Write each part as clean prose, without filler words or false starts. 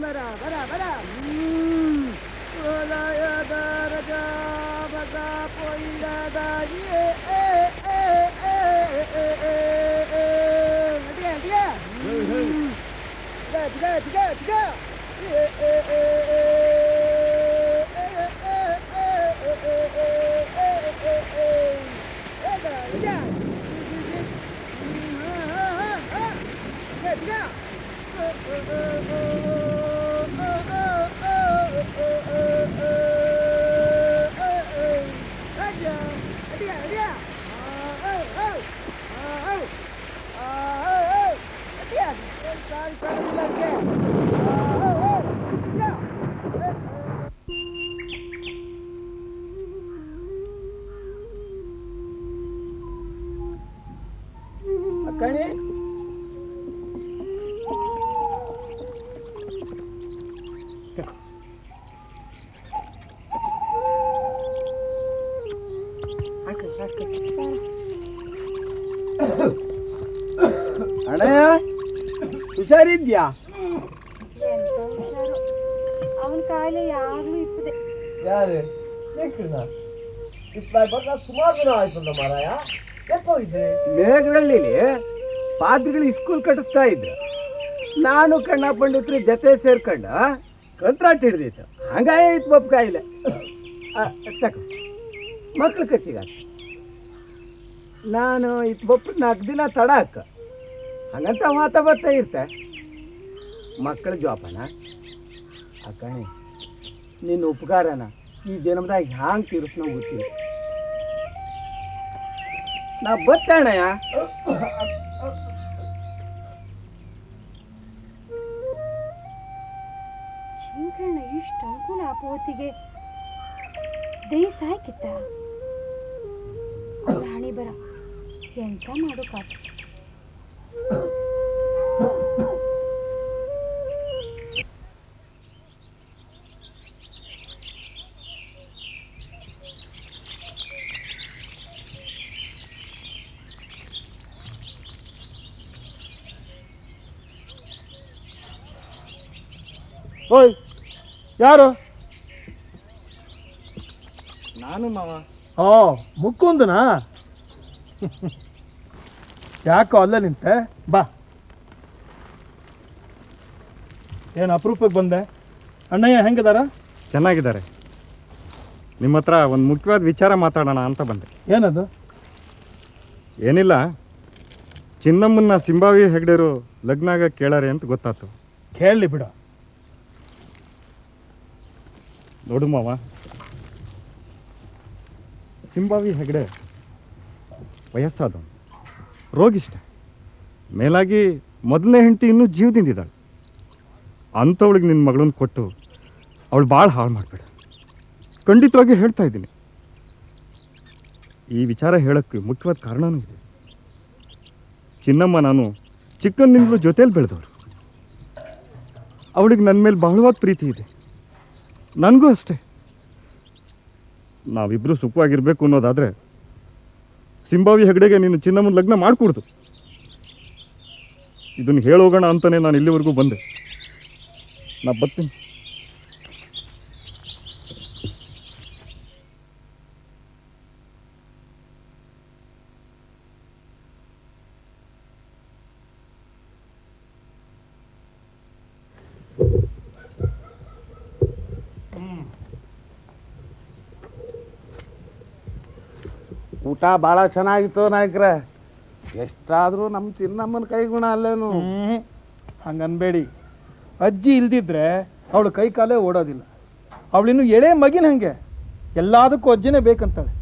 ಬರ ಬರ ಬರ ವಲಯದ ರಜಾ ಬಗ ಪೊಯ್ಯದ ಅಕ್ಕಣಿ ಅಣ್ಣಯ್ಯ ಹುಷಾರಿದ್ಯಾ? ಅವನ ಕಾಯಿಲೆ ಯಾವಾಗಲೂ ಇರ್ತದೆ. ಯಾರು ಸುಮಾರು ದಿನ ಆಯ್ತಲ್ಲ ಮಾರಾಯ. ಮೇಘರಳ್ಳಿಲಿ ಪಾದ್ರಿಗಳು ಸ್ಕೂಲ್ ಕಟ್ಟಿಸ್ತಾ ಇದ್ರು. ನಾನು ಕಣ್ಣ ಪಂಡಿತ್ರಿ ಜೊತೆ ಸೇರ್ಕೊಂಡ ಕಂತ್ರಾಟ್ ಹಿಡ್ದಿತ್ತು. ಹಂಗಾಯ ಇತ್ತು ಬೊಬ್ಬ ಕಾಯಿಲೆ. ತಕ ಮಕ್ಳು ಕಚ್ಚಿಗ ನಾನು ಇತ್ತು ಬೊಪ್ಪ 4 ದಿನ ತಡ ಹಾಕ ಹಂಗಂತ ಮಾತ ಬರ್ತಾ ಇರ್ತೆ. ಮಕ್ಕಳ ಜೋಪಾನ ಅಕ್ಕಣಿ. ನಿನ್ನ ಉಪಕಾರನ ಈ ಜನ್ಮದಾಗ ಹ್ಯಾಂಗೆ ತೀರಿಸ್ನೋ ಗೊತ್ತಿಲ್ಲ. ನಾ ಬತ್ತಣ್ಣಯ್ಯ. ಚಿಂಕಣ್ಣ ಇಷ್ಟು ಅನುಕೂಲ ಆ ಪೋತಿಗೆ ದೇಹ ಸಾಯ್ಕಿತ್ತ. ಹಣಿ ಬರ ಎಂತ ಮಾಡೋಕಾತ. ಓಯ್ ಯಾರು? ನಾನು ಮಾವ. ಓ ಮುಕ್ಕುಂದನಾ? ಯಾಕೋ ಅಲ್ಲ ನಿಂತೆ? ಬಾ. ಏನು ಅಪರೂಪಕ್ಕೆ ಬಂದೆ? ಅಣ್ಣಯ್ಯ ಹೆಂಗಿದಾರ? ಚೆನ್ನಾಗಿದ್ದಾರೆ. ನಿಮ್ಮ ಹತ್ರ ಒಂದು ಮುಖ್ಯವಾದ ವಿಚಾರ ಮಾತಾಡೋಣ ಅಂತ ಬಂದೆ. ಏನದು? ಏನಿಲ್ಲ, ಚಿನ್ನಮ್ಮನ್ನ ಸಿಂಬಾವಿ ಹೆಗ್ಡೆರು ಲಗ್ನಾಗ ಕೇಳಾರೆ ಅಂತ ಗೊತ್ತಾಯ್ತು. ಕೇಳಲಿ ಬಿಡು. ನೋಡು ಮಾವ, ಸಿಂಬಾವಿ ಹೆಗ್ಡೆ ವಯಸ್ಸಾದವನು, ರೋಗಿಷ್ಟ. ಮೇಲಾಗಿ ಮೊದಲನೇ ಹೆಂಡತಿ ಇನ್ನೂ ಜೀವದಿಂದಿದ್ದಾಳೆ. ಅಂಥವಳಿಗೆ ನಿನ್ನ ಮಗಳನ್ನ ಕೊಟ್ಟು ಅವಳು ಭಾಳ ಹಾಳು ಮಾಡಬೇಡ. ಖಂಡಿತವಾಗಿ ಹೇಳ್ತಾ ಇದ್ದೀನಿ. ಈ ವಿಚಾರ ಹೇಳೋಕ್ಕೆ ಮುಖ್ಯವಾದ ಕಾರಣನೂ ಇದೆ. ಚಿನ್ನಮ್ಮ ನಾನು ಚಿಕ್ಕಂದಿನಿಂದಲೂ ಜೊತೇಲಿ ಬೆಳೆದವರು. ಅವಳಿಗೆ ನನ್ನ ಮೇಲೆ ಬಹಳವಾದ ಪ್ರೀತಿ ಇದೆ. ನನಗೂ ಅಷ್ಟೇ. ನಾವಿಬ್ಬರು ಸುಖವಾಗಿರ್ಬೇಕು ಅನ್ನೋದಾದರೆ ಸಿಂಬಾವಿ ಹೆಗಡೆಗೆ ನೀನು ಚಿನ್ನಮ್ಮನ ಲಗ್ನ ಮಾಡಿಕೊಡ್ದು. ಇದನ್ನು ಹೇಳೋಗೋಣ ಅಂತಲೇ ನಾನು ಇಲ್ಲಿವರೆಗೂ ಬಂದೆ. ನಾ ಬರ್ತೀನಿ. ಊಟ ಭಾಳ ಚೆನ್ನಾಗಿತ್ತು ನಾಯಕ್ರೆ. ಎಷ್ಟಾದರೂ ನಮ್ಮ ಚಿನ್ನಮ್ಮನ ಕೈಗುಣ ಅಲ್ಲೇನು. ಹಂಗನ್ಬೇಡಿ. ಅಜ್ಜಿ ಇಲ್ದಿದ್ರೆ ಅವಳು ಕೈ ಕಾಲೇ ಓಡೋದಿಲ್ಲ. ಅವಳಿನ್ನು ಎಳೆ ಮಗಿನ ಹಂಗೆ. ಎಲ್ಲದಕ್ಕೂ ಅಜ್ಜಿನೇ ಬೇಕಂತಾಳೆ.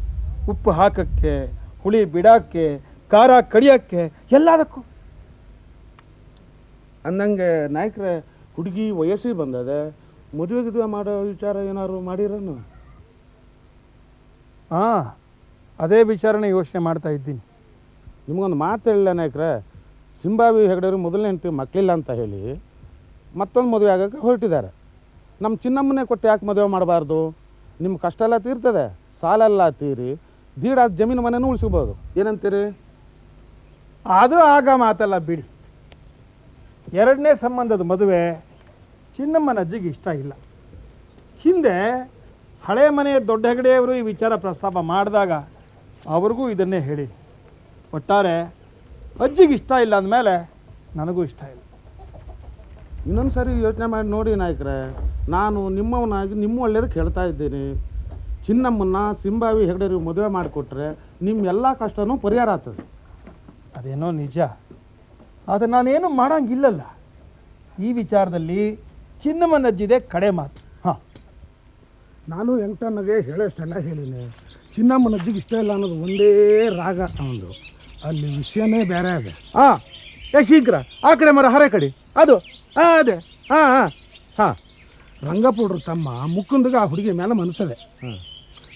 ಉಪ್ಪು ಹಾಕಕ್ಕೆ, ಹುಳಿ ಬಿಡೋಕ್ಕೆ, ಖಾರ ಕಡಿಯೋಕ್ಕೆ, ಎಲ್ಲದಕ್ಕೂ. ಅಂದಂಗೆ ನಾಯಕ್ರೆ, ಹುಡುಗಿ ವಯಸ್ಸಿಗೆ ಬಂದದೆ. ಮದುವೆ ಮಾಡೋ ವಿಚಾರ ಏನಾದ್ರು ಮಾಡಿರೋನು? ಹಾಂ, ಅದೇ ವಿಚಾರನೆ ಯೋಚನೆ ಮಾಡ್ತಾ ಇದ್ದೀನಿ. ನಿಮಗೊಂದು ಮಾತು ಹೇಳಿಲ್ಲ ನಾಯಕ್ರೆ. ಸಿಂಬಾವಿ ಹೆಗಡೆಯವರು ಮೊದಲನೇ ಹೆಂಡತಿ ಮಕ್ಕಳಿಲ್ಲ ಅಂತ ಹೇಳಿ ಮತ್ತೊಂದು ಮದುವೆ ಆಗೋಕ್ಕೆ ಹೊರಟಿದ್ದಾರೆ. ನಮ್ಮ ಚಿನ್ನಮ್ಮನೇ ಕೊಟ್ಟು ಯಾಕೆ ಮದುವೆ ಮಾಡಬಾರ್ದು? ನಿಮ್ಮ ಕಷ್ಟ ಎಲ್ಲ ತೀರ್ತದೆ, ಸಾಲೆಲ್ಲ ತೀರಿ ದೀಡಾದ ಜಮೀನು ಮನೆಯೂ ಉಳಿಸ್ಬೋದು. ಏನಂತೀರಿ? ಅದು ಆಗ ಮಾತಲ್ಲ ಬಿಡಿ. ಎರಡನೇ ಸಂಬಂಧದ ಮದುವೆ ಚಿನ್ನಮ್ಮನ ಅಜ್ಜಿಗೆ ಇಷ್ಟ ಇಲ್ಲ. ಹಿಂದೆ ಹಳೆ ಮನೆಯ ದೊಡ್ಡ ಹೆಗಡೆಯವರು ಈ ವಿಚಾರ ಪ್ರಸ್ತಾಪ ಮಾಡಿದಾಗ ಅವ್ರಿಗೂ ಇದನ್ನೇ ಹೇಳಿ. ಒಟ್ಟಾರೆ ಅಜ್ಜಿಗೆ ಇಷ್ಟ ಇಲ್ಲ ಅಂದಮೇಲೆ ನನಗೂ ಇಷ್ಟ ಇಲ್ಲ. ಇನ್ನೊಂದು ಸರಿ ಯೋಚನೆ ಮಾಡಿ ನೋಡಿ ನಾಯಕರೇ, ನಾನು ನಿಮ್ಮವನಾಗಿ ನಿಮ್ಮ ಒಳ್ಳೇದಕ್ಕೆ ಹೇಳ್ತಾ ಇದ್ದೀನಿ. ಚಿನ್ನಮ್ಮನ್ನ ಸಿಂಬಾವಿ ಹೆಗಡೆಯವ್ರಿಗೆ ಮದುವೆ ಮಾಡಿಕೊಟ್ರೆ ನಿಮ್ಮ ಎಲ್ಲ ಕಷ್ಟನೂ ಪರಿಹಾರ ಆಗ್ತದೆ. ಅದೇನೋ ನಿಜ, ಆದರೆ ನಾನೇನು ಮಾಡೋಂಗಿಲ್ಲಲ್ಲ. ಈ ವಿಚಾರದಲ್ಲಿ ಚಿನ್ನಮ್ಮನ ಅಜ್ಜಿದೆ ಕಡೆ ಮಾತು. ಹಾಂ, ನಾನು ವೆಂಕಟಣ್ಣಗೆ ಹೇಳೋಷ್ಟೆಲ್ಲ ಹೇಳಿನಿ. ಚಿನ್ನಮ್ಮನ ಅಜ್ಜಿಗೆ ಇಷ್ಟ ಇಲ್ಲ ಅನ್ನೋದು ಒಂದೇ ರಾಗ ಅವನು. ಅಲ್ಲಿ ವಿಷಯನೇ ಬೇರೆ ಅದೇ. ಹಾಂ, ಶೀಘ್ರ ಆ ಕಡೆ ಮರ ಹರೆ ಕಡೆ ಅದು ಅದೇ. ಹಾಂ ಹಾಂ ಹಾಂ, ರಂಗಪುಡ್ರು ತಮ್ಮ ಮುಕ್ಕುಂದಿಗೆ ಆ ಹುಡುಗಿ ಮೇಲೆ ಮನಸ್ಸಿದೆ.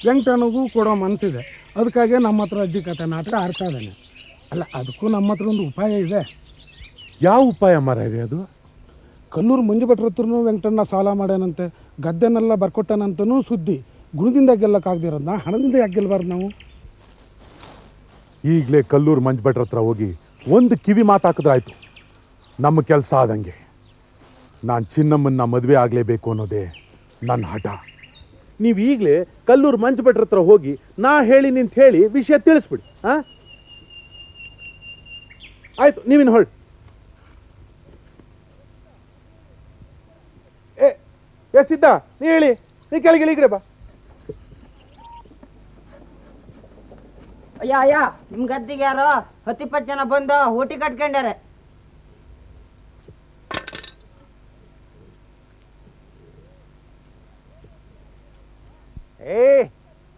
ವೆಂಕಟಣ್ಣಗೂ ಕೊಡೋ ಮನಸ್ಸಿದೆ. ಅದಕ್ಕಾಗಿ ನಮ್ಮ ಹತ್ರ ಅಜ್ಜಿ ಕಥೆ ನಾಟಕ ಆಡ್ತಾ ಇದ್ದಾನೆ. ಅಲ್ಲ, ಅದಕ್ಕೂ ನಮ್ಮ ಹತ್ರ ಒಂದು ಉಪಾಯ ಇದೆ. ಯಾವ ಉಪಾಯ ಮಾರಾಯ ಅದು? ಕಲ್ಲೂರು ಮಂಜು ಭಟ್ರ ಹತ್ರನೂ ವೆಂಕಟಣ್ಣ ಸಾಲ ಮಾಡ್ಯಾನಂತೆ, ಗದ್ದೆನೆಲ್ಲ ಬರ್ಕೊಟ್ಟಾನಂತನೂ ಸುದ್ದಿ. ಗುಣದಿಂದ ಗೆಲ್ಲಕ್ಕಾಗದಿರೋದನ್ನ ಹಣದಿಂದ ಯಾಕೆ ಗೆಲ್ಲಬಾರ್ದು ನಾವು? ಈಗಲೇ ಕಲ್ಲೂರು ಮಂಜು ಭಟ್ರ ಹತ್ರ ಹೋಗಿ ಒಂದು ಕಿವಿ ಮಾತಾಕಿದ್ರಾಯ್ತು, ನಮ್ಮ ಕೆಲಸ ಆದಂಗೆ. ನಾನು ಚಿನ್ನಮ್ಮನ್ನ ಮದುವೆ ಆಗಲೇಬೇಕು ಅನ್ನೋದೇ ನನ್ನ ಹಠ. ನೀವು ಈಗಲೇ ಕಲ್ಲೂರು ಮಂಜು ಭಟ್ರ ಹತ್ರ ಹೋಗಿ ನಾ ಹೇಳಿ ನಿಂತ ಹೇಳಿ ವಿಷಯ ತಿಳಿಸ್ಬಿಡಿ. ಹಾಂ, ಆಯ್ತು, ನೀವಿನ್ನು ಹೊರಡಿ. ಏ ಸಿದ್ಧ, ನೀ ಹೇಳಿ, ನೀ ಕೆಳಗೆ ಇಳಿಗ್ರೆ ಬಾ. ಅಯ್ಯ ನಿಮ್ ಗದ್ದಿಗೆ ಯಾರೋ 10-20 ಜನ ಬಂದು ಊಟಿ ಕಟ್ಕೊಂಡಾರೆ.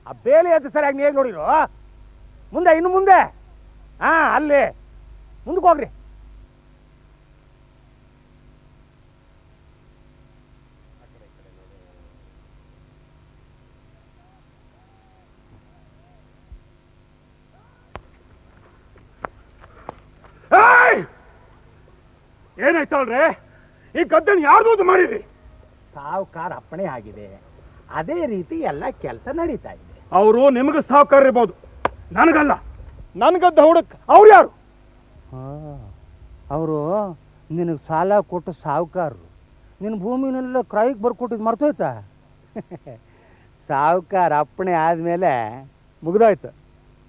ಆ ಬೇಲಿ ಅಂತ ಸರಿಯಾಗಿ ಹೇಗೆ ನೋಡಿರು? ಮುಂದೆ, ಇನ್ನು ಮುಂದೆ. ಹಾ, ಅಲ್ಲಿ ಮುಂದಕ್ಕೆ ಹೋಗ್ರಿ. ಏನಾಯ್ತಲ್ರಿ? ಈ ಗದ್ದೆನ ಯಾರ್ದು ಮಾಡಿದ್ರಿ? ಸಾವುಕಾರ ಅಪ್ಪಣೆ ಆಗಿದೆ, ಅದೇ ರೀತಿ ಎಲ್ಲ ಕೆಲಸ ನಡೀತಾ ಇದೆ. ಅವರು ನಿಮಗೆ ಸಾವುಕಾರ ಇರ್ಬೋದು, ನನಗಲ್ಲ. ನನ್ಗದ್ದ ಹುಡುಕ್ ಅವ್ರು ಯಾರು? ಅವರು ನಿನಗೆ ಸಾಲ ಕೊಟ್ಟು ಸಾವುಕಾರರು. ನಿನ್ನ ಭೂಮಿನೆಲ್ಲ ಕ್ರಯಕ್ಕೆ ಬರ್ಕೊಟ್ಟಿದ್ದು ಮರ್ತೋಯ್ತಾ? ಸಾವುಕಾರ ಅಪ್ಪಣೆ ಆದಮೇಲೆ ಮುಗಿದೋಯ್ತು.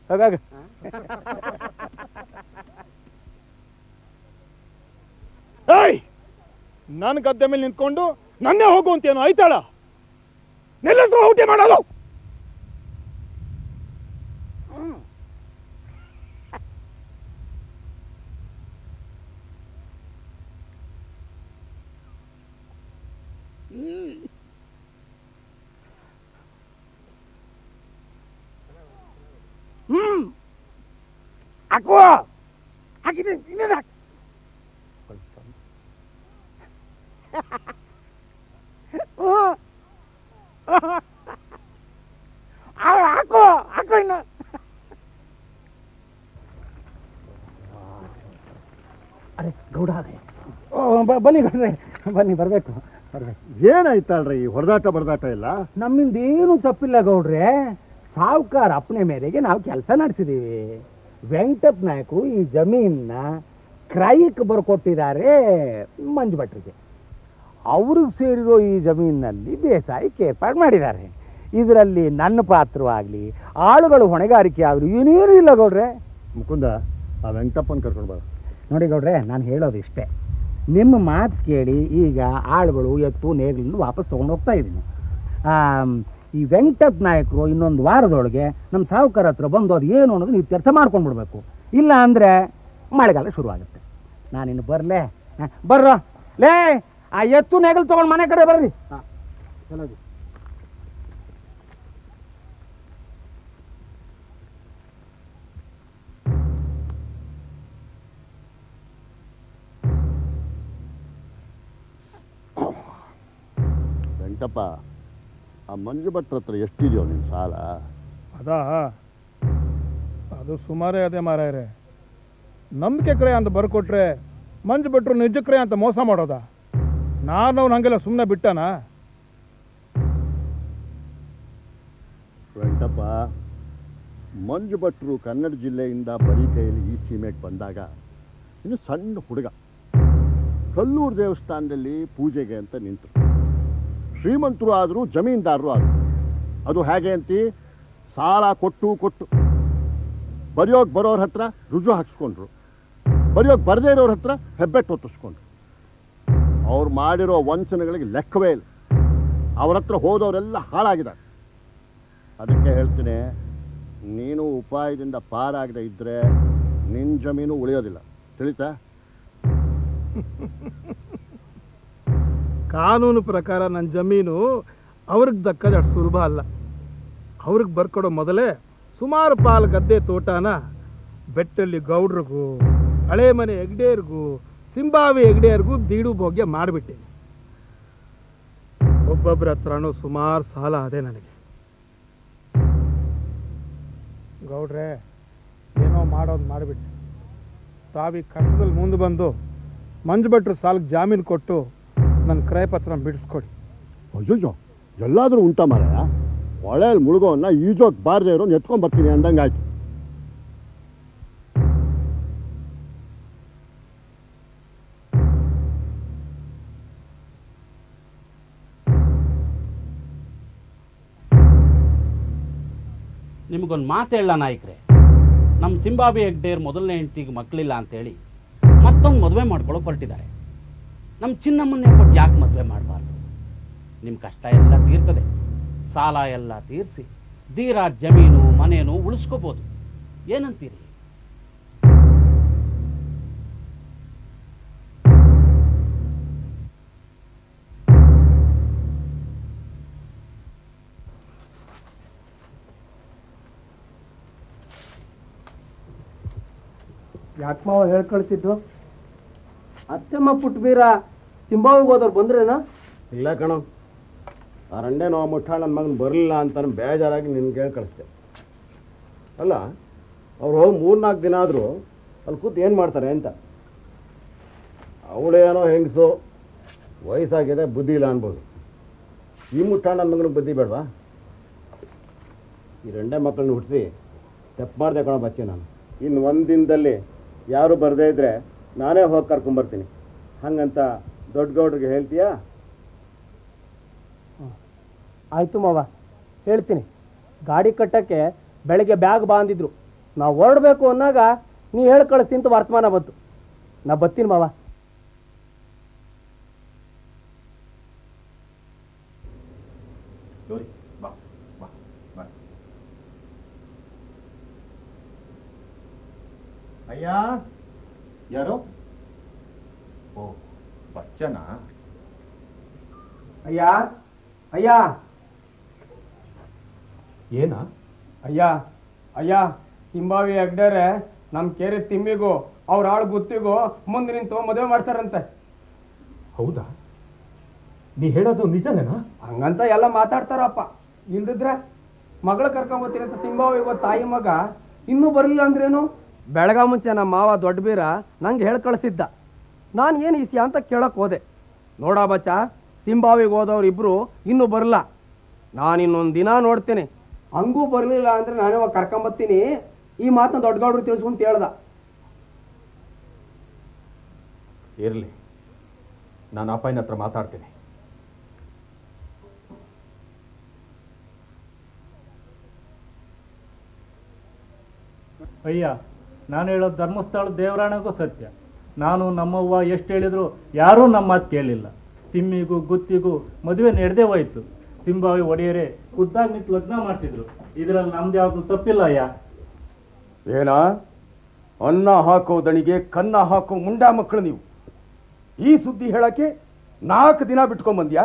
ಹಾಗಾಗ ನನ್ನ ಗದ್ದೆ ಮೇಲೆ ನಿಂತ್ಕೊಂಡು ನನ್ನೇ ಹೋಗು ಅಂತೇನು ಆಯ್ತಾಳ? ನಿಲ್ಲದ್ರು ಊಟ ಮಾಡಲು. ಹಾಕುವ ಹಾಕಿದೆ, ಇನ್ನೇನು ಹಾಕಿ. ಹಾಕೋ ಹಾಕೋ ಇನ್ನು. ಅರೆ ಗೌಡ, ಬನ್ನಿ ಗೌಡ್ರೆ, ಬನ್ನಿ, ಬರಬೇಕು. ಏನಾಯ್ತಲ್ರಿ ಹೊಡೆದಾಟ ಬಡದಾಟ ಇಲ್ಲ? ನಮ್ಮಿಂದ ಏನು ತಪ್ಪಿಲ್ಲ ಗೌಡ್ರೆ. ಸಾವುಕಾರ ಅಪ್ಪಣೆ ಮೇರೆಗೆ ನಾವು ಕೆಲಸ ನಡೆಸಿದೀವಿ. ವೆಂಕಟಪ್ಪ ನಾಯಕರು ಈ ಜಮೀನನ್ನ ಕ್ರಯಕ್ಕೆ ಬರ್ಕೊಟ್ಟಿದ್ದಾರೆ ಮಂಜು ಭಟ್ರಿಗೆ. ಅವ್ರಿಗೆ ಸೇರಿರೋ ಈ ಜಮೀನಿನಲ್ಲಿ ಬೇಸಾಯಕ್ಕೆ ಏರ್ಪಾಡು ಮಾಡಿದ್ದಾರೆ. ಇದರಲ್ಲಿ ನನ್ನ ಪಾತ್ರವಾಗಲಿ ಆಳುಗಳು ಹೊಣೆಗಾರಿಕೆ ಆಗಲಿ ಏನೇನು ಇಲ್ಲ ಗೌಡ್ರೆ. ಮುಕುಂದ, ಆ ವೆಂಕಟಪ್ಪನ ಕರ್ಕೊಂಡು ಬಾ. ನೋಡಿ ಗೌಡ್ರೆ, ನಾನು ಹೇಳೋದು ಇಷ್ಟೇ, ನಿಮ್ಮ ಮಾತು ಕೇಳಿ ಈಗ ಆಳುಗಳು ಎತ್ತು ನೇಗಿಲನ್ನು ವಾಪಸ್ ತೊಗೊಂಡು ಹೋಗ್ತಾ ಇದ್ದೀನಿ. ಈ ವೆಂಕಟಪ್ಪ ನಾಯಕರು ಇನ್ನೊಂದು ವಾರದೊಳಗೆ ನಮ್ಮ ಸಾವುಕಾರ ಹತ್ರ ಬಂದು ಅದು ಏನು ಅನ್ನೋದು ನೀವು ಕೆಲಸ ಮಾಡ್ಕೊಂಡ್ಬಿಡ್ಬೇಕು. ಇಲ್ಲ ಅಂದರೆ ಮಳೆಗಾಲ ಶುರುವಾಗುತ್ತೆ. ನಾನಿನ್ನು ಬರಲೇ? ಬರ್ರೋ ಲೇ, ಆ ಎತ್ತು ನೇಗಿಲು ತೊಗೊಂಡು ಮನೆ ಕಡೆ ಬರ್ರಿ. ಹಾಂ, ಚಲೋ. ವೆಂಕಟಪ್ಪ, ಆ ಮಂಜು ಭಟ್ರ ಹತ್ರ ಎಷ್ಟಿದೆಯೋ ನಿನ್ನ ಸಾಲ? ಅದು ಸುಮಾರೇ ಅದೇ ಮಾರಾಯರೆ. ನಂಬಿಕೆ ಕ್ರಯ ಅಂತ ಬರ್ಕೊಟ್ರೆ ಮಂಜು ಭಟ್ರು ನಿಜ ಕ್ರಯ ಅಂತ ಮೋಸ ಮಾಡೋದ? ನಾನು ಹಂಗೆಲ್ಲ ಸುಮ್ಮನೆ ಬಿಟ್ಟನ? ವೆಂಕಟಪ್ಪ, ಮಂಜು ಭಟ್ರು ಕನ್ನಡ ಜಿಲ್ಲೆಯಿಂದ ಬರೀ ಕೈಯಲ್ಲಿ ಈ ಸೀಮೆಗೆ ಬಂದಾಗ ಇನ್ನು ಸಣ್ಣ ಹುಡುಗ. ಕಲ್ಲೂರು ದೇವಸ್ಥಾನದಲ್ಲಿ ಪೂಜೆಗೆ ಅಂತ ನಿಂತರು. ಶ್ರೀಮಂತರು ಆದರೂ ಜಮೀನ್ದಾರರು ಆದರು. ಅದು ಹೇಗೆ ಅಂತಿ, ಸಾಲ ಕೊಟ್ಟು ಬರೆಯೋಕೆ ಬರೋರ ಹತ್ರ ರುಜು ಹಾಕ್ಸ್ಕೊಂಡ್ರು, ಬರೆಯೋಕೆ ಬರದೇ ಇರೋರ ಹತ್ರ ಹೆಬ್ಬೆಟ್ಟು ಹೊತ್ತಿಸ್ಕೊಂಡ್ರು. ಅವ್ರು ಮಾಡಿರೋ ವಂಚನೆಗಳಿಗೆ ಲೆಕ್ಕವೇ ಇಲ್ಲ. ಅವ್ರ ಹತ್ರ ಹೋದವರೆಲ್ಲ ಹಾಳಾಗಿದ್ದಾರೆ. ಅದಕ್ಕೆ ಹೇಳ್ತೀನಿ, ನೀನು ಉಪಾಯದಿಂದ ಪಾರಾಗದೆ ಇದ್ದರೆ ನಿನ್ನ ಜಮೀನು ಉಳಿಯೋದಿಲ್ಲ, ತಿಳಿತಾ? ಕಾನೂನು ಪ್ರಕಾರ ನನ್ನ ಜಮೀನು ಅವ್ರಿಗೆ ದಕ್ಕದ ಅಷ್ಟು ಸುಲಭ ಅಲ್ಲ. ಅವ್ರಿಗೆ ಬರ್ಕೊಡೋ ಮೊದಲೇ ಸುಮಾರು ಪಾಲು ಗದ್ದೆ ತೋಟನ ಬೆಟ್ಟಲ್ಲಿ ಗೌಡ್ರಿಗೂ, ಹಳೆ ಮನೆ ಹೆಗ್ಡೆಯರ್ಗೂ, ಸಿಂಬಾವಿ ಹೆಗ್ಡೆಯರ್ಗೂ ದೀಡು ಭೋಗ್ಯ ಮಾಡಿಬಿಟ್ಟೆ. ಒಬ್ಬೊಬ್ಬರ ಹತ್ರನೂ ಸುಮಾರು ಸಾಲ ಅದೇ ನನಗೆ. ಗೌಡ್ರೆ, ಏನೋ ಮಾಡೋದು ಮಾಡಿಬಿಟ್ಟೆ. ತಾವೀಗ ಕಷ್ಟದಲ್ಲಿ ಮುಂದೆ ಬಂದು ಮಂಜು ಭಟ್ರು ಸಾಲಕ್ಕೆ ಜಾಮೀನು ಕೊಟ್ಟು ನನ್ನ ಕ್ರಯ ಪತ್ರ ಬಿಡಿಸ್ಕೊಡಿ. ಅಯ್ಯೋ, ಎಲ್ಲಾದರೂ ಉಂಟ ಮಾರಾಯ. ಹೊಳೆಯಲ್ಲಿ ಮುಳುಗೋನ್ನ ಈಜೋಕ್ ಬಾರದೇ ಇರೋ ಎತ್ಕೊಂಡ್ ಬರ್ತೀನಿ ಅಂದಂಗಾಯ್ತು. ನಿಮಗೊಂದು ಮಾತು ಹೇಳ ನಾಯಕರೇ, ನಮ್ಮ ಸಿಂಬಾಬಿ ಹೆಗ್ಡೇರ್ ಮೊದಲನೇ ಹೆಂಡತಿಗೆ ಮಕ್ಕಳಿಲ್ಲ ಅಂತೇಳಿ ಮತ್ತೊಂದು ಮದುವೆ ಮಾಡ್ಕೊಳ್ಳೋಕೆ ಹೊರಟಿದ್ದಾರೆ. ನಮ್ಮ ಚಿನ್ನಮ್ಮನ್ನೇ ಕೊಟ್ಟು ಯಾಕೆ ಮದುವೆ ಮಾಡಬಾರ್ದು? ನಿಮ್ಮ ಕಷ್ಟ ಎಲ್ಲ ತೀರ್ತದೆ, ಸಾಲ ಎಲ್ಲ ತೀರಿಸಿ ಧೀರಾ ಜಮೀನು ಮನೇನು ಉಳಿಸ್ಕೋಬೋದು. ಏನಂತೀರಿ? ಯಾಕೆ ಮಾವ ಹೇಳಿ ಕಳಿಸಿದ್ದು? ಅತ್ತೆಮ್ಮ ಪುಟ್ಬೀರ ಸಿಂಬಾವಿಗೆ ಹೋದವ್ರು ಬಂದ್ರೇನಾ? ಇಲ್ಲ ಕಣೋ, ಆ ರಂಡೇನೋ ಮುಟ್ಟಾಳ ನನ್ನ ಮಗನ ಬರಲಿಲ್ಲ ಅಂತ ಬೇಜಾರಾಗಿ ನಿನ್ಗೆ ಹೇಳಿ ಕಳಿಸ್ದೆ. ಅಲ್ಲ, ಅವ್ರು ಹೋಗಿ 3-4 ದಿನ ಆದರೂ ಅಲ್ಲಿ ಕೂತು ಏನು ಮಾಡ್ತಾರೆ ಅಂತ. ಅವಳೇನೋ ಹೆಂಗಸು, ವಯಸ್ಸಾಗಿದೆ, ಬುದ್ಧಿ ಇಲ್ಲ ಅನ್ಬೋದು. ಈ ಮುಟ್ಟಾಳ ನನ್ನ ಮಗನಿಗೆ ಬುದ್ಧಿ ಬೇಡವಾ? ಈ ರಂಡೆ ಮಕ್ಕಳನ್ನ ಹುಟ್ಟಿಸಿ ತಪ್ಪು ಮಾಡಿದೆ ಕಣೋ ಬಚ್ಚೆ. ನಾನು ಇನ್ನು 1 ದಿನದಲ್ಲಿ ಯಾರು ಬರದೇ ಇದ್ದರೆ ನಾನೇ ಹೋಗಿ ಕರ್ಕೊಂಬರ್ತೀನಿ. ಹಂಗಂತ ದೊಡ್ಡ ಗೌಡ್ರಿಗೆ ಹೇಳ್ತೀಯಾ? ಆಯಿತು ಮಾವ, ಹೇಳ್ತೀನಿ. ಗಾಡಿ ಕಟ್ಟಕ್ಕೆ ಬೆಳಗ್ಗೆ ಬ್ಯಾಗ್ ಬಾಂದಿದ್ರು. ನಾವು ಹೊರಡಬೇಕು ಅನ್ನಾಗ ನೀ ಹೇಳಿ ಕಳಿಸ್ತೀನಿ ಅಂತ ವರ್ತಮಾನ ಬಂತು. ನಾ ಬರ್ತೀನಿ ಮಾವ. ಅಯ್ಯ, ಯಾರು? ಓ, ಬಚ್ಚನ. ಅಯ್ಯ ಅಯ್ಯ ಏನ? ಅಯ್ಯ ಅಯ್ಯ, ಸಿಂಬಾವಿ ಹೆಗ್ಡೇರೆ ನಮ್ಮ ಕೇರಿ ತಿಮ್ಮಿಗೂ ಅವ್ರ ಆಳು ಗುತ್ತಿಗೂ ಮುಂದೆ ನಿಂತು ಮದುವೆ ಮಾಡ್ತಾರಂತೆ. ಹೌದಾ? ನೀ ಹೇಳೋದು ನಿಜನೇನಾ? ಹಂಗಂತ ಎಲ್ಲ ಮಾತಾಡ್ತಾರಪ್ಪ. ಇಲ್ದಿದ್ರೆ ಮಗಳ ಕರ್ಕೊಂಬತ್ತೀನಿ ಅಂತ ಸಿಂಬಾವಿಗೋ ತಾಯಿ ಮಗ ಇನ್ನೂ ಬರಲಿಲ್ಲ ಅಂದ್ರೇನು? ಬೆಳಗ ಮುಂಚೆ ನಮ್ಮ ಮಾವ ದೊಡ್ಡ ಬೀರ ನಂಗೆ ಹೇಳಿ ಕಳಿಸಿದ್ದ. ನಾನು ಏನು ಈಸ್ಯಾ ಅಂತ ಕೇಳಕ್ಕೆ ಹೋದೆ. ನೋಡ ಬಚ್ಚ, ಸಿಂಬಾವಿಗೆ ಹೋದವ್ರು ಇಬ್ಬರು ಇನ್ನೂ ಬರಲ್ಲ. ನಾನು ಇನ್ನೊಂದು ದಿನ ನೋಡ್ತೇನೆ. ಹಂಗೂ ಬರಲಿಲ್ಲ ಅಂದರೆ ನಾನೇ ಕರ್ಕೊಂಬತ್ತೀನಿ. ಈ ಮಾತನ್ನ ದೊಡ್ಡಗೌಡ್ರು ತಿಳಿಸ್ಕೊಂತ ಹೇಳ್ದ. ಇರಲಿ, ನಾನು ಅಪ್ಪನ ಹತ್ರ ಮಾತಾಡ್ತೀನಿ. ಅಯ್ಯ, ನಾನು ಹೇಳೋದು ಧರ್ಮಸ್ಥಳ ದೇವರಾಣಗೂ ಸತ್ಯ. ನಾನು ನಮ್ಮವ್ವ ಎಷ್ಟು ಹೇಳಿದ್ರು ಯಾರೂ ನಮ್ಮ ಮಾತು ಕೇಳಿಲ್ಲ. ತಿಮ್ಮಿಗೂ ಗುತ್ತಿಗೂ ಮದುವೆ ನಡೆದೇ ಹೋಯ್ತು. ಸಿಂಬಾವಿ ಒಡೆಯರೇ ಖುದ್ದಾಗಿ ನಿಂತು ಲಗ್ನ ಮಾಡ್ತಿದ್ರು. ಇದರಲ್ಲಿ ನಮ್ದು ಯಾವುದು ತಪ್ಪಿಲ್ಲ ಅಯ್ಯ. ಏನ ಅನ್ನ ಹಾಕೋ ದಣಿಗೆ ಕನ್ನ ಹಾಕೋ ಮುಂಡಾ ಮಕ್ಕಳು ನೀವು. ಈ ಸುದ್ದಿ ಹೇಳಕ್ಕೆ 4 ದಿನ ಬಿಟ್ಕೊಂಡ್ಬಂದ್ಯಾ?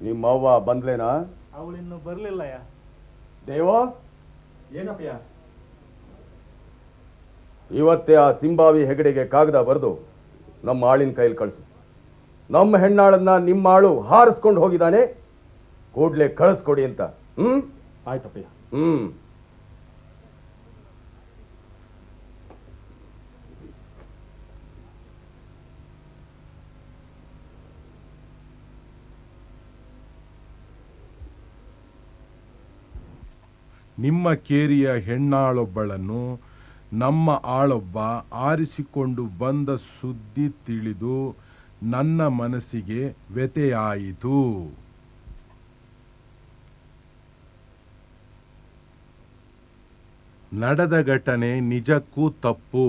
ನಿಮ್ಮವ್ವ ಬಂದ್ಲೇನಾ? ಅವಳಿನ್ನು ಬರಲಿಲ್ಲ ಅಯ್ಯ. ದೇವೋ, ಏನಪ್ಪಯ್ಯ? ಇವತ್ತೇ ಆ ಸಿಂಬಾವಿ ಹೆಗಡೆಗೆ ಕಾಗದ ಬರೆದು ನಮ್ಮ ಆಳಿನ ಕೈಲಿ ಕಳಿಸು. ನಮ್ಮ ಹೆಣ್ಣಾಳನ್ನ ನಿಮ್ಮ ಆಳು ಹಾರಿಸ್ಕೊಂಡು ಹೋಗಿದ್ದಾನೆ, ಕೂಡ್ಲೆ ಕಳಿಸ್ಕೊಡಿ ಅಂತ. ಆಯ್ತಪ್ಪಯ್ಯ. ನಿಮ್ಮ ಕೇರಿಯ ಹೆಣ್ಣಾಳೊಬ್ಬಳನ್ನು ನಮ್ಮ ಆಳೊಬ್ಬ ಆರಿಸಿಕೊಂಡು ಬಂದ ಸುದ್ದಿ ತಿಳಿದು ನನ್ನ ಮನಸ್ಸಿಗೆ ವ್ಯಥೆಯಾಯಿತು. ನಡೆದ ಘಟನೆ ನಿಜಕ್ಕೂ ತಪ್ಪು.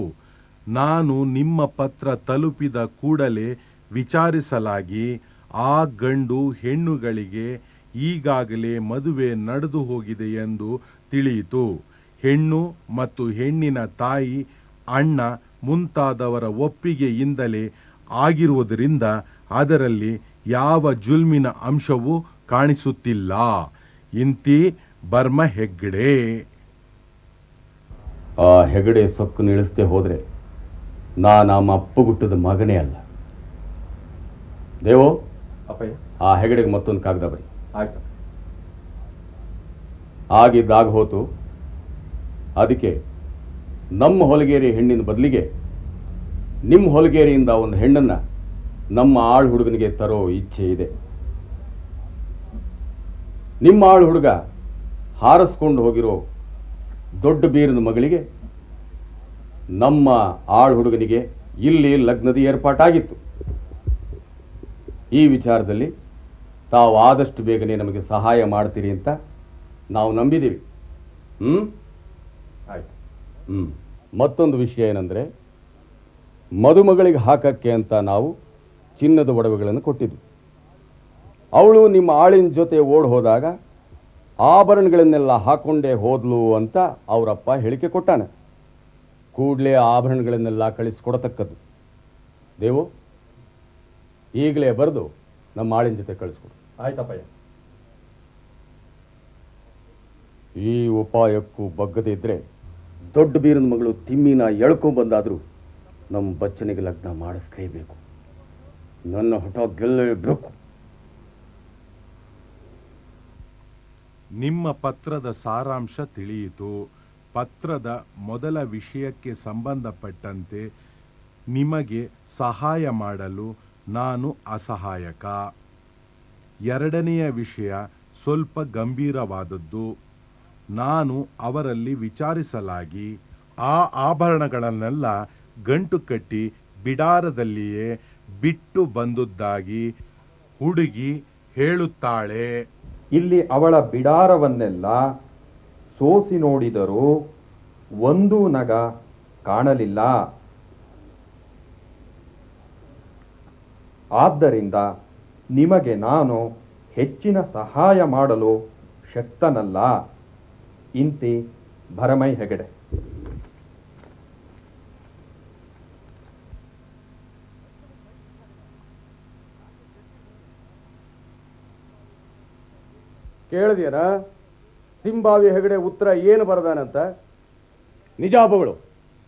ನಾನು ನಿಮ್ಮ ಪತ್ರ ತಲುಪಿದ ಕೂಡಲೇ ವಿಚಾರಿಸಲಾಗಿ ಆ ಗಂಡು ಹೆಣ್ಣುಗಳಿಗೆ ಈಗಾಗಲೇ ಮದುವೆ ನಡೆದು ಹೋಗಿದೆ ಎಂದು ತಿಳಿಯಿತು. ಹೆಣ್ಣು ಮತ್ತು ಹೆಣ್ಣಿನ ತಾಯಿ, ಅಣ್ಣ ಮುಂತಾದವರ ಒಪ್ಪಿಗೆಯಿಂದಲೇ ಆಗಿರುವುದರಿಂದ ಅದರಲ್ಲಿ ಯಾವ ಜುಲ್ಮಿನ ಅಂಶವೂ ಕಾಣಿಸುತ್ತಿಲ್ಲ. ಇಂತಿ ಬರ್ಮ ಹೆಗ್ಡೆ. ಆ ಹೆಗಡೆ ಸೊಕ್ಕು ನಿಲ್ಲಿಸದೆ ಹೋದರೆ ನಾನು ನಮ್ಮ ಅಪ್ಪಗುಟ್ಟದ ಮಗನೇ ಅಲ್ಲ. ದೇವೋ, ಅಪ್ಪಯ್ಯ. ಆ ಹೆಗಡೆಗೆ ಮತ್ತೊಂದು ಕಾಗದ ಬರಿ. ಆಯ್ತು. ಆಗಿದ್ದಾಗ ಹೋತು. ಅದಕ್ಕೆ ನಮ್ಮ ಹೊಲಗೇರಿ ಹೆಣ್ಣಿನ ಬದಲಿಗೆ ನಿಮ್ಮ ಹೊಲಗೇರಿಯಿಂದ ಒಂದು ಹೆಣ್ಣನ್ನ ನಮ್ಮ ಆಳು ಹುಡುಗನಿಗೆ ತರೋ ಇಚ್ಛೆ ಇದೆ. ನಿಮ್ಮ ಆಳು ಹುಡುಗ ಹಾರಿಸ್ಕೊಂಡು ಹೋಗಿರೋ ದೊಡ್ಡ ಬೀರಿನ ಮಗಳಿಗೆ ನಮ್ಮ ಆಳು ಹುಡುಗನಿಗೆ ಇಲ್ಲಿ ಲಗ್ನದ ಏರ್ಪಾಟಾಗಿತ್ತು. ಈ ವಿಚಾರದಲ್ಲಿ ತಾವು ಆದಷ್ಟು ಬೇಗನೆ ನಮಗೆ ಸಹಾಯ ಮಾಡ್ತೀರಿ ಅಂತ ನಾವು ನಂಬಿದ್ದೀವಿ. ಆಯ್ತು. ಮತ್ತೊಂದು ವಿಷಯ ಏನಂದರೆ, ಮದುಮಗಳಿಗೆ ಹಾಕಕ್ಕೆ ಅಂತ ನಾವು ಚಿನ್ನದ ಒಡವೆಗಳನ್ನು ಕೊಟ್ಟಿದ್ವಿ. ಅವಳು ನಿಮ್ಮ ಆಳಿನ ಜೊತೆ ಓಡ್ ಹೋದಾಗ ಆಭರಣಗಳನ್ನೆಲ್ಲ ಹಾಕೊಂಡೇ ಹೋದ್ಲು ಅಂತ ಅವರಪ್ಪ ಹೇಳಿಕೆ ಕೊಟ್ಟಾನೆ. ಕೂಡಲೇ ಆಭರಣಗಳನ್ನೆಲ್ಲ ಕಳಿಸ್ಕೊಡತಕ್ಕದ್ದು. ದೇವು, ಈಗಲೇ ಬರೆದು ನಮ್ಮ ಆಳಿನ ಜೊತೆ ಕಳಿಸ್ಕೊಡು. ಆಯ್ತಪ್ಪಯ್ಯ. ಈ ಉಪಾಯಕ್ಕೂ ಬಗ್ಗದೇ ಇದ್ರೆ ದೊಡ್ಡ ಬೀರನ ಮಗಳು ತಿಮ್ಮಿನ ಎಳ್ಕೊಂಡ್ಬಂದಾದರೂ ನಮ್ಮ ಬಚ್ಚನಿಗೆ ಲಗ್ನ ಮಾಡಿಸ್ಲೇಬೇಕು. ನನ್ನ ಹಠ ಗೆಲ್ಲಬೇಕು. ನಿಮ್ಮ ಪತ್ರದ ಸಾರಾಂಶ ತಿಳಿಯಿತು. ಪತ್ರದ ಮೊದಲ ವಿಷಯಕ್ಕೆ ಸಂಬಂಧಪಟ್ಟಂತೆ ನಿಮಗೆ ಸಹಾಯ ಮಾಡಲು ನಾನು ಅಸಹಾಯಕ. ಎರಡನೆಯ ವಿಷಯ ಸ್ವಲ್ಪ ಗಂಭೀರವಾದದ್ದು. ನಾನು ಅವರಲ್ಲಿ ವಿಚಾರಿಸಲಾಗಿ ಆ ಆಭರಣಗಳನ್ನೆಲ್ಲ ಗಂಟು ಕಟ್ಟಿ ಬಿಡಾರದಲ್ಲಿಯೇ ಬಿಟ್ಟು ಬಂದುದಾಗಿ ಹುಡುಗಿ ಹೇಳುತ್ತಾಳೆ. ಇಲ್ಲಿ ಅವಳ ಬಿಡಾರವನ್ನೆಲ್ಲ ಸೋಸಿ ನೋಡಿದರೂ ಒಂದೂ ನಗ ಕಾಣಲಿಲ್ಲ. ಆದ್ದರಿಂದ ನಿಮಗೆ ನಾನು ಹೆಚ್ಚಿನ ಸಹಾಯ ಮಾಡಲು ಶಕ್ತನಲ್ಲ. ಇಂತಿ ಭರಮೈ ಹೆಗಡೆ. ಕೇಳಿದ್ಯಾರ ಸಿಂಬಾವಿ ಹೆಗಡೆ ಉತ್ತರ ಏನು ಬರದಾನಂತ? ನಿಜಾಬಗಳು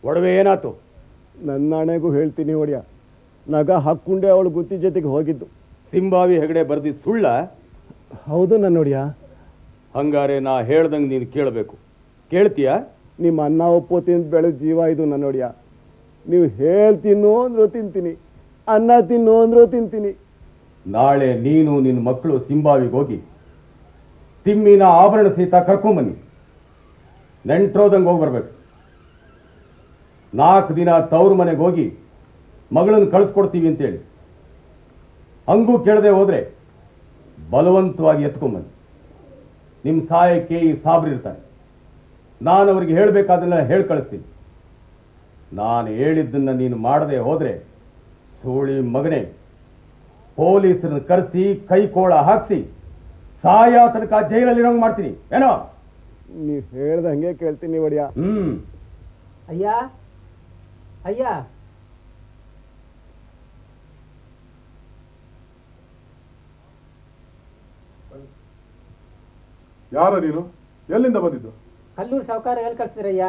ಒಡವೆ ಏನಾತು? ನನ್ನ ಹಣೆಗೂ ಹೇಳ್ತೀನಿ ಒಡೆಯ, ನಗ ಹಾಕ್ಕೊಂಡೆ ಅವಳು ಗುತ್ತಿ ಜೊತೆಗೆ ಹೋಗಿದ್ದು. ಸಿಂಬಾವಿ ಹೆಗಡೆ ಬರ್ದಿದ್ದು ಸುಳ್ಳ? ಹೌದು ನನ್ನ ಒಡೆಯ. ಹಂಗಾರೆ ನಾ ಹೇಳ್ದಂಗೆ ನೀನು ಕೇಳಬೇಕು. ಕೇಳ್ತೀಯಾ? ನಿಮ್ಮ ಅನ್ನ ಒಪ್ಪು ತಿಂದು ಬೆಳೆದ ಜೀವ ಇದು ನನ್ನ ಒಡೆಯ. ನೀವು ಹೇಳ್ತೀನೋ ಅಂದ್ರೂ ತಿಂತೀನಿ, ಅನ್ನ ತಿನ್ನೋ ಅಂದ್ರೂ ತಿಂತೀನಿ. ನಾಳೆ ನೀನು ನಿನ್ನ ಮಕ್ಕಳು ಸಿಂಬಾವಿಗೆ ಹೋಗಿ ತಿಮ್ಮಿನ ಆಭರಣ ಸಹಿತ ಕರ್ಕೊಂಬನ್ನಿ. ನೆಂಟ್ರೋದಂಗೆ ಹೋಗಿ ಬರ್ಬೇಕು. 4 ದಿನ ತವ್ರ ಮನೆಗೆ ಹೋಗಿ ಮಗಳನ್ನು ಕಳಿಸ್ಕೊಡ್ತೀವಿ ಅಂತೇಳಿ. ಹಂಗೂ ಕೇಳದೆ ಹೋದ್ರೆ ಬಲವಂತವಾಗಿ ಎತ್ಕೊಂಬನ್ನಿ. ನಿಮ್ಮ ಸಹಾಯಕ್ಕೆ ಈ ಸಾಬ್ರು ಇರ್ತಾರೆ. ನಾನು ಅವ್ರಿಗೆ ಹೇಳಬೇಕಾದನ್ನ ಹೇಳಿ ಕಳಿಸ್ತೀನಿ. ನಾನು ಹೇಳಿದ್ದನ್ನು ನೀನು ಮಾಡದೆ ಹೋದ್ರೆ ಸೋಳಿ ಮಗನೇ, ಪೊಲೀಸರನ್ನು ಕರೆಸಿ ಕೈಕೋಳ ಹಾಕಿಸಿ ಸಾಯ ತನಕ ಜೈಲಲ್ಲಿರೋಂಗೆ ಮಾಡ್ತೀನಿ. ಏನೋ? ನೀವು ಹೇಳ್ದಂಗೆ ಕೇಳ್ತೀನಿ ಒಡೆಯ. ಅಯ್ಯ ಅಯ್ಯ, ಯಾರ ನೀನು? ಎಲ್ಲಿಂದ ಬಂದಿದ್ದು? ಕಲ್ಲೂರು ಸಾವುಕಾರ ಎಲ್ಲಿ ಕಳ್ಸಿದ್ರಯ್ಯ?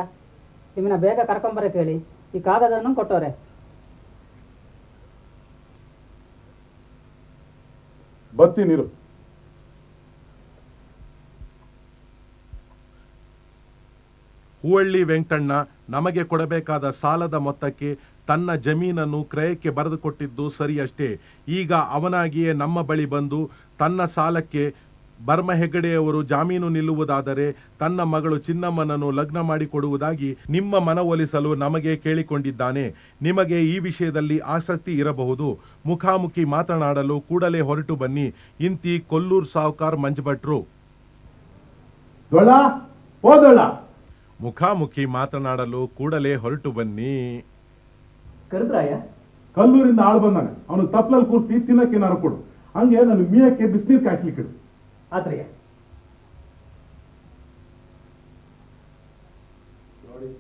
ನಿಮ್ಮನ್ನ ಬೇಗ ಕರ್ಕೊಂಬರಕ್ಕೆ ಹೇಳಿ. ಈ ಕಾಗದವನ್ನು ಕೊಟ್ಟವ್ರೆ. ಬರ್ತೀನಿರು. ಹೂವಳ್ಳಿ ವೆಂಕಟಣ್ಣ ನಮಗೆ ಕೊಡಬೇಕಾದ ಸಾಲದ ಮೊತ್ತಕ್ಕೆ ತನ್ನ ಜಮೀನನ್ನು ಕ್ರಯಕ್ಕೆ ಬರೆದುಕೊಟ್ಟಿದ್ದು ಸರಿಯಷ್ಟೇ. ಈಗ ಅವನಾಗಿಯೇ ನಮ್ಮ ಬಳಿ ಬಂದು ತನ್ನ ಸಾಲಕ್ಕೆ ಬರ್ಮ ಹೆಗ್ಗಡೆಯವರು ಜಾಮೀನು ನಿಲ್ಲುವುದಾದರೆ ತನ್ನ ಮಗಳು ಚಿನ್ನಮ್ಮನನ್ನು ಲಗ್ನ ಮಾಡಿಕೊಡುವುದಾಗಿ ನಿಮ್ಮ ಮನವೊಲಿಸಲು ನಮಗೆ ಕೇಳಿಕೊಂಡಿದ್ದಾನೆ. ನಿಮಗೆ ಈ ವಿಷಯದಲ್ಲಿ ಆಸಕ್ತಿ ಇರಬಹುದು. ಮುಖಾಮುಖಿ ಮಾತನಾಡಲು ಕೂಡಲೇ ಹೊರಟು ಬನ್ನಿ. ಇಂತಿ ಕೊಲ್ಲೂರ್ ಸಾವ್ಕಾರ್ ಮಂಜಭಟ್ರು. ಮುಖಾಮುಖಿ ಮಾತನಾಡಲು ಕೂಡಲೇ ಹೊರಟು ಬನ್ನಿ. ಕರೆದ್ರಾಯ? ಕಲ್ಲೂರಿಂದ ಆಳು ಬಂದಾನೆ. ಅವನು ತಪ್ಪಲಲ್ಲಿ ಕೂರಿಸಿ ತಿನ್ನಕ್ಕೇನಾರು ಕೊಡು. ಹಂಗೆ ನಾನು ಮೀಯಕ್ಕೆ ಬಿಸಿನೀರು ಕಾಯಿಸ್ಲಿಕ್ಕಿಡು. ಆದ್ರಯ್ಯ. ನೋಡಿ